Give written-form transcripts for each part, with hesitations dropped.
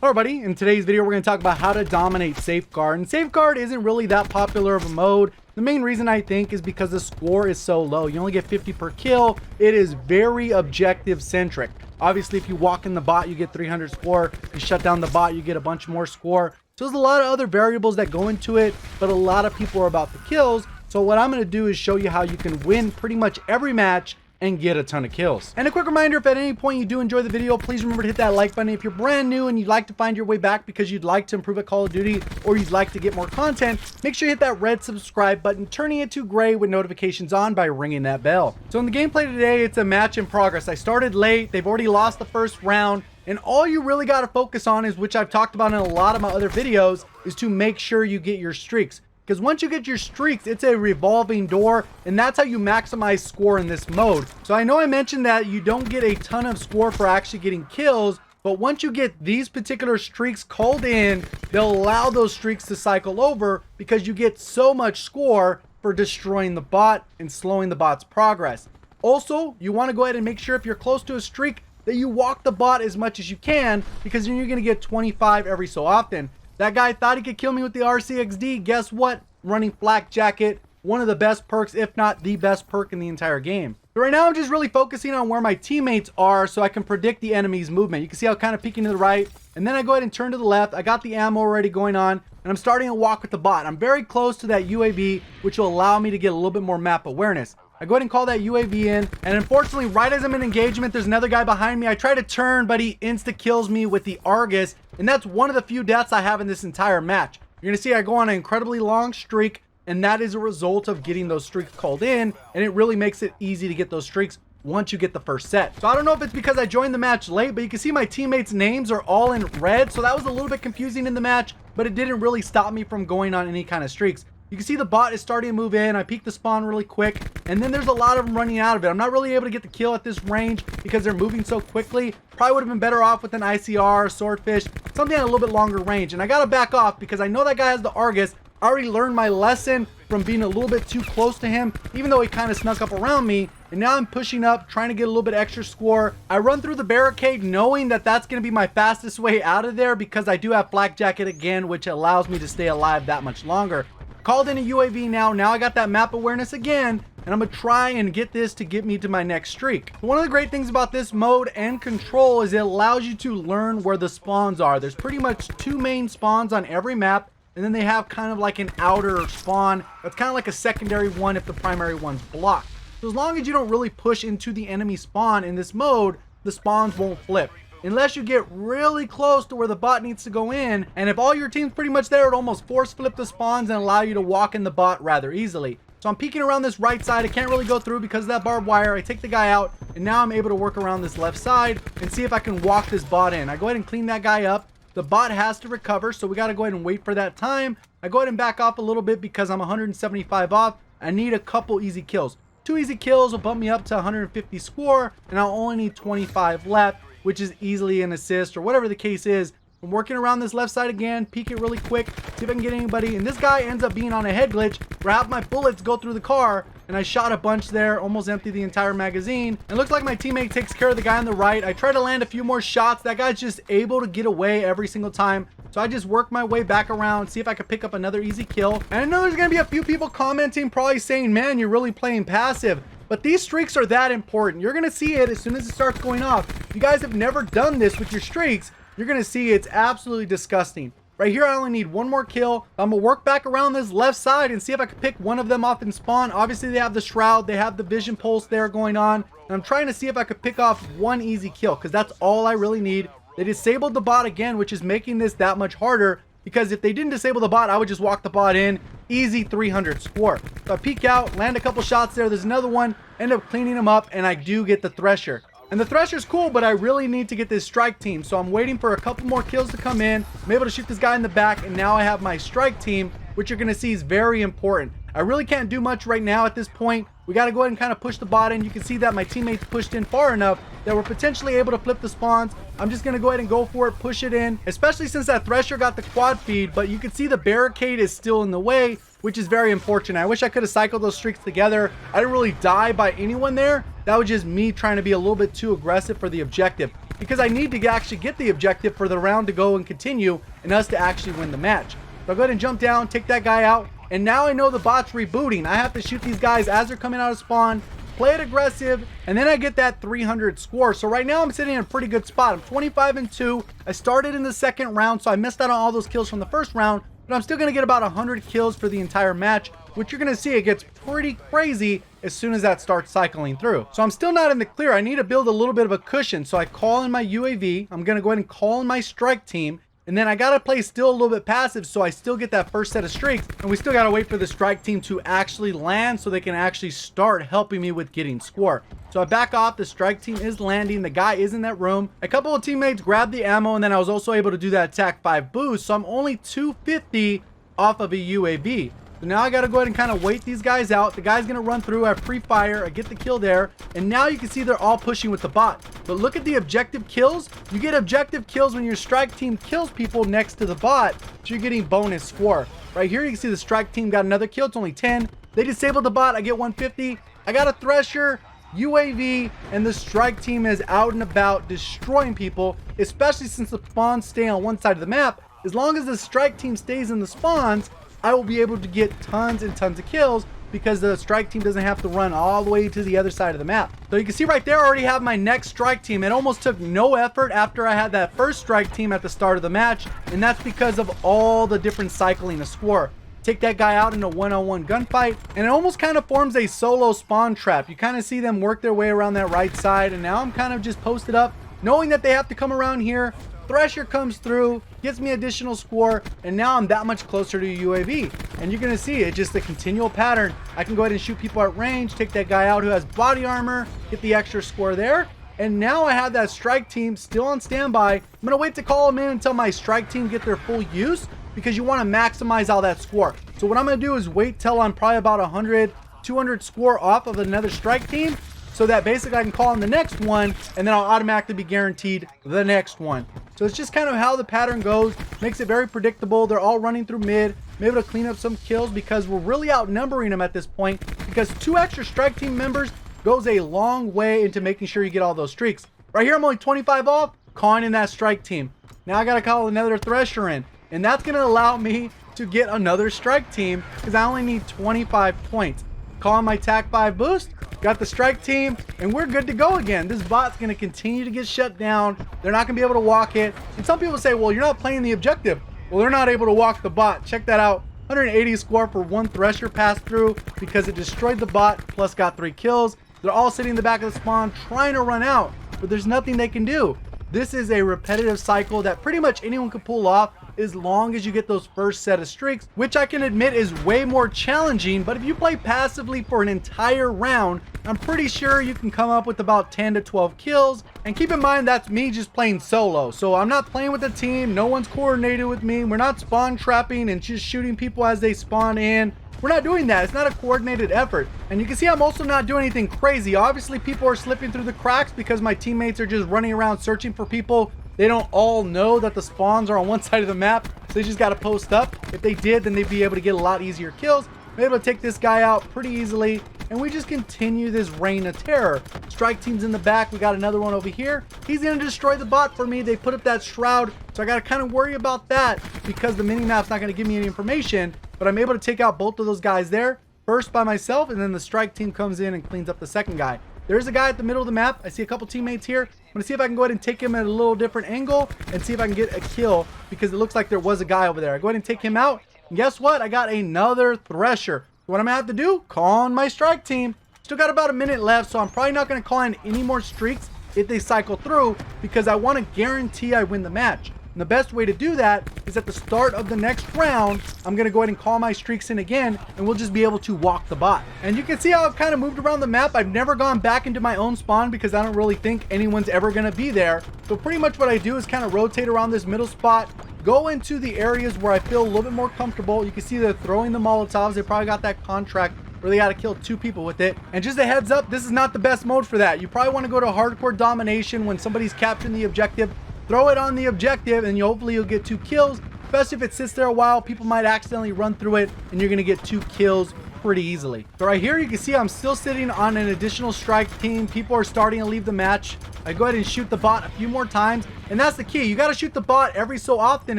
Alright buddy, in today's video we're going to talk about how to dominate Safeguard. And Safeguard isn't really that popular of a mode. The main reason I think is because the score is so low. You only get 50 per kill. It is very objective centric. Obviously if you walk in the bot you get 300 score. You shut down the bot you get a bunch more score. So there's a lot of other variables that go into it, but a lot of people are about the kills. So what I'm going to do is show you how you can win pretty much every match and get a ton of kills. And a quick reminder, if at any point you do enjoy the video, please remember to hit that like button. If you're brand new and you'd like to find your way back because you'd like to improve at Call of Duty or you'd like to get more content, make sure you hit that red subscribe button, turning it to gray with notifications on by ringing that bell. So in the gameplay today, it's a match in progress. I started late, they've already lost the first round, and all you really got to focus on is, which I've talked about in a lot of my other videos, is to make sure you get your streaks. Because once you get your streaks, it's a revolving door, and that's how you maximize score in this mode. So I know I mentioned that you don't get a ton of score for actually getting kills, but once you get these particular streaks called in, they'll allow those streaks to cycle over because you get so much score for destroying the bot and slowing the bot's progress. Also, you want to go ahead and make sure if you're close to a streak that you walk the bot as much as you can, because then you're going to get 25 every so often. That guy thought he could kill me with the RCXD. Guess what? Running Flak Jacket, one of the best perks, if not the best perk in the entire game. So right now I'm just really focusing on where my teammates are so I can predict the enemy's movement. You can see how I'm kind of peeking to the right, and then I go ahead and turn to the left. I got the ammo already going on, and I'm starting to walk with the bot. I'm very close to that UAV, which will allow me to get a little bit more map awareness. I go ahead and call that UAV in, and unfortunately, right as I'm in engagement, there's another guy behind me. I try to turn, but he insta-kills me with the Argus, and that's one of the few deaths I have in this entire match. You're going to see I go on an incredibly long streak, and that is a result of getting those streaks called in, and it really makes it easy to get those streaks once you get the first set. So I don't know if it's because I joined the match late, but you can see my teammates' names are all in red, so that was a little bit confusing in the match, but it didn't really stop me from going on any kind of streaks. You can see the bot is starting to move in. I peek the spawn really quick, and then there's a lot of them running out of it. I'm not really able to get the kill at this range because they're moving so quickly. Probably would have been better off with an ICR, Swordfish, something at a little bit longer range. And I got to back off because I know that guy has the Argus. I already learned my lesson from being a little bit too close to him, even though he kind of snuck up around me. And now I'm pushing up, trying to get a little bit extra score. I run through the barricade knowing that that's going to be my fastest way out of there because I do have Flak Jacket again, which allows me to stay alive that much longer. Called in a UAV now. Now I got that map awareness again, and I'm going to try and get this to get me to my next streak. One of the great things about this mode and Control is it allows you to learn where the spawns are. There's pretty much two main spawns on every map, and then they have kind of like an outer spawn that's kind of like a secondary one if the primary one's blocked. So as long as you don't really push into the enemy spawn in this mode, the spawns won't flip. Unless you get really close to where the bot needs to go in, and if all your team's pretty much there, it almost force flip the spawns and allow you to walk in the bot rather easily. So I'm peeking around this right side. I can't really go through because of that barbed wire. I take the guy out, and now I'm able to work around this left side and see if I can walk this bot in. I go ahead and clean that guy up. The bot has to recover, so we got to go ahead and wait for that time. I go ahead and back off a little bit because I'm 175 off. I need a couple easy kills. 2 easy kills will bump me up to 150 score, and I'll only need 25 left, which is easily an assist or whatever the case is. I'm working around this left side again, peek it really quick, see if I can get anybody, and this guy ends up being on a head glitch where half my bullets go through the car, and I shot a bunch there, almost emptied the entire magazine. It looks like my teammate takes care of the guy on the right. I try to land a few more shots. That guy's just able to get away every single time. So I just work my way back around, see if I can pick up another easy kill. And I know there's going to be a few people commenting, probably saying, man, you're really playing passive. But these streaks are that important. You're going to see it as soon as it starts going off. If you guys have never done this with your streaks, you're going to see it's absolutely disgusting. Right here, I only need one more kill. I'm going to work back around this left side and see if I can pick one of them off in spawn. Obviously, they have the shroud. They have the vision pulse there going on. And I'm trying to see if I could pick off one easy kill because that's all I really need. They disabled the bot again, which is making this that much harder because if they didn't disable the bot, I would just walk the bot in. Easy 300 score. So I peek out, land a couple shots there. There's another one, end up cleaning them up, and I do get the Thresher. And the Thresher's cool, but I really need to get this strike team. So I'm waiting for a couple more kills to come in. I'm able to shoot this guy in the back, and now I have my strike team, which you're going to see is very important. I really can't do much right now at this point. We got to go ahead and kind of push the bot in. You can see that my teammates pushed in far enough that we're potentially able to flip the spawns. I'm just going to go ahead and go for it, push it in, especially since that Thresher got the quad feed, but you can see the barricade is still in the way, which is very unfortunate. I wish I could have cycled those streaks together. I didn't really die by anyone there. That was just me trying to be a little bit too aggressive for the objective. because I need to actually get the objective for the round to go and continue and us to actually win the match. So I'll go ahead and jump down, take that guy out, and now I know the bot's rebooting. I have to shoot these guys as they're coming out of spawn, play it aggressive, and then I get that 300 score. So right now I'm sitting in a pretty good spot. I'm 25-2. I started in the second round, so I missed out on all those kills from the first round, but I'm still going to get about 100 kills for the entire match, which you're going to see it gets pretty crazy as soon as that starts cycling through. So I'm still not in the clear. I need to build a little bit of a cushion. So I call in my UAV. I'm going to go ahead and call in my strike team. And then I got to play still a little bit passive so I still get that first set of streaks. And we still got to wait for the strike team to actually land so they can actually start helping me with getting score. So I back off. The strike team is landing. The guy is in that room. A couple of teammates grabbed the ammo, and then I was also able to do that attack 5 boost. So I'm only 250 off of a UAV. So now I got to go ahead and kind of wait these guys out. The guy's going to run through. I have free fire. I get the kill there. And now you can see they're all pushing with the bot. But look at the objective kills. You get objective kills when your strike team kills people next to the bot. So you're getting bonus score. Right here you can see the strike team got another kill. It's only 10. They disabled the bot. I get 150. I got a Thresher, UAV, and the strike team is out and about destroying people, especially since the spawns stay on one side of the map. As long as the strike team stays in the spawns, I will be able to get tons and tons of kills because the strike team doesn't have to run all the way to the other side of the map. So you can see right there, I already have my next strike team. It almost took no effort after I had that first strike team at the start of the match, and that's because of all the different cycling of score. Take that guy out in a one-on-one gunfight, and it almost kind of forms a solo spawn trap. You kind of see them work their way around that right side, and now I'm kind of just posted up, knowing that they have to come around here. Thresher comes through, gets me additional score, and now I'm that much closer to UAV. And you're going to see it's just a continual pattern. I can go ahead and shoot people at range, take that guy out who has body armor, get the extra score there. And now I have that strike team still on standby. I'm going to wait to call them in until my strike team get their full use, because you want to maximize all that score. So what I'm going to do is wait till I'm probably about 100, 200 score off of another strike team, so that basically I can call in the next one, and then I'll automatically be guaranteed the next one. So it's just kind of how the pattern goes. Makes it very predictable. They're all running through mid. I'm able to clean up some kills because we're really outnumbering them at this point, because 2 extra strike team members goes a long way into making sure you get all those streaks. Right here I'm only 25 off, calling in that strike team. Now I got to call another Thresher in, and that's going to allow me to get another strike team because I only need 25 points. Call in my attack 5 boost. Got the strike team, and we're good to go again. This bot's going to continue to get shut down. They're not going to be able to walk it. And some people say, well, you're not playing the objective. Well, they're not able to walk the bot. Check that out. 180 score for 1 Thresher pass through because it destroyed the bot, plus got 3 kills. They're all sitting in the back of the spawn trying to run out, but there's nothing they can do. This is a repetitive cycle that pretty much anyone can pull off as long as you get those first set of streaks, which I can admit is way more challenging. But if you play passively for an entire round, I'm pretty sure you can come up with about 10 to 12 kills. And keep in mind, that's me just playing solo. So I'm not playing with a team. No one's coordinated with me. We're not spawn trapping and just shooting people as they spawn in. We're not doing that. It's not a coordinated effort. And you can see I'm also not doing anything crazy. Obviously, people are slipping through the cracks because my teammates are just running around searching for people. They don't all know that the spawns are on one side of the map, so they just got to post up. If they did, then they'd be able to get a lot easier kills. I'm able to take this guy out pretty easily, and we just continue this reign of terror. Strike team's in the back. We got another one over here. He's going to destroy the bot for me. They put up that shroud, so I got to kind of worry about that because the mini-map's not going to give me any information, but I'm able to take out both of those guys there, first by myself, and then the strike team comes in and cleans up the second guy. There's a guy at the middle of the map. I see a couple teammates here. I'm going to see if I can go ahead and take him at a little different angle and see if I can get a kill because it looks like there was a guy over there. I go ahead and take him out. And guess what? I got another Thresher. So what I'm going to have to do, call on my strike team. Still got about a minute left, so I'm probably not going to call in any more streaks if they cycle through because I want to guarantee I win the match. And the best way to do that is at the start of the next round, I'm going to go ahead and call my streaks in again, and we'll just be able to walk the bot. And you can see how I've kind of moved around the map. I've never gone back into my own spawn because I don't really think anyone's ever going to be there. So pretty much what I do is kind of rotate around this middle spot, go into the areas where I feel a little bit more comfortable. You can see they're throwing the Molotovs. They probably got that contract where they got to kill 2 people with it. And just a heads up, this is not the best mode for that. You probably want to go to hardcore domination when somebody's capturing the objective. Throw it on the objective and hopefully you'll get 2 kills, especially if it sits there a while. People might accidentally run through it and you're going to get 2 kills pretty easily. So right here you can see I'm still sitting on an additional strike team. People are starting to leave the match. I go ahead and shoot the bot a few more times. And that's the key. You got to shoot the bot every so often,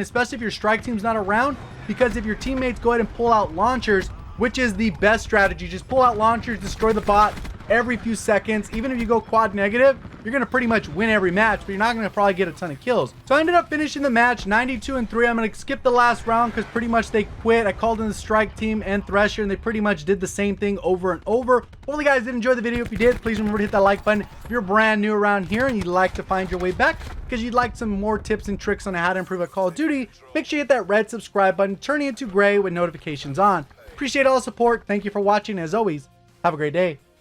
especially if your strike team's not around, because if your teammates go ahead and pull out launchers, which is the best strategy, just pull out launchers, destroy the bot every few seconds. Even if you go quad negative, you're going to pretty much win every match, but you're not going to probably get a ton of kills. So I ended up finishing the match 92-3. I'm going to skip the last round because pretty much they quit. I called in the strike team and Thresher, and they pretty much did the same thing over and over. Hopefully you guys did enjoy the video. If you did, please remember to hit that like button. If you're brand new around here and you'd like to find your way back because you'd like some more tips and tricks on how to improve at Call of Duty, make sure you hit that red subscribe button, turn it into gray with notifications on. Appreciate all the support. Thank you for watching. As always, have a great day.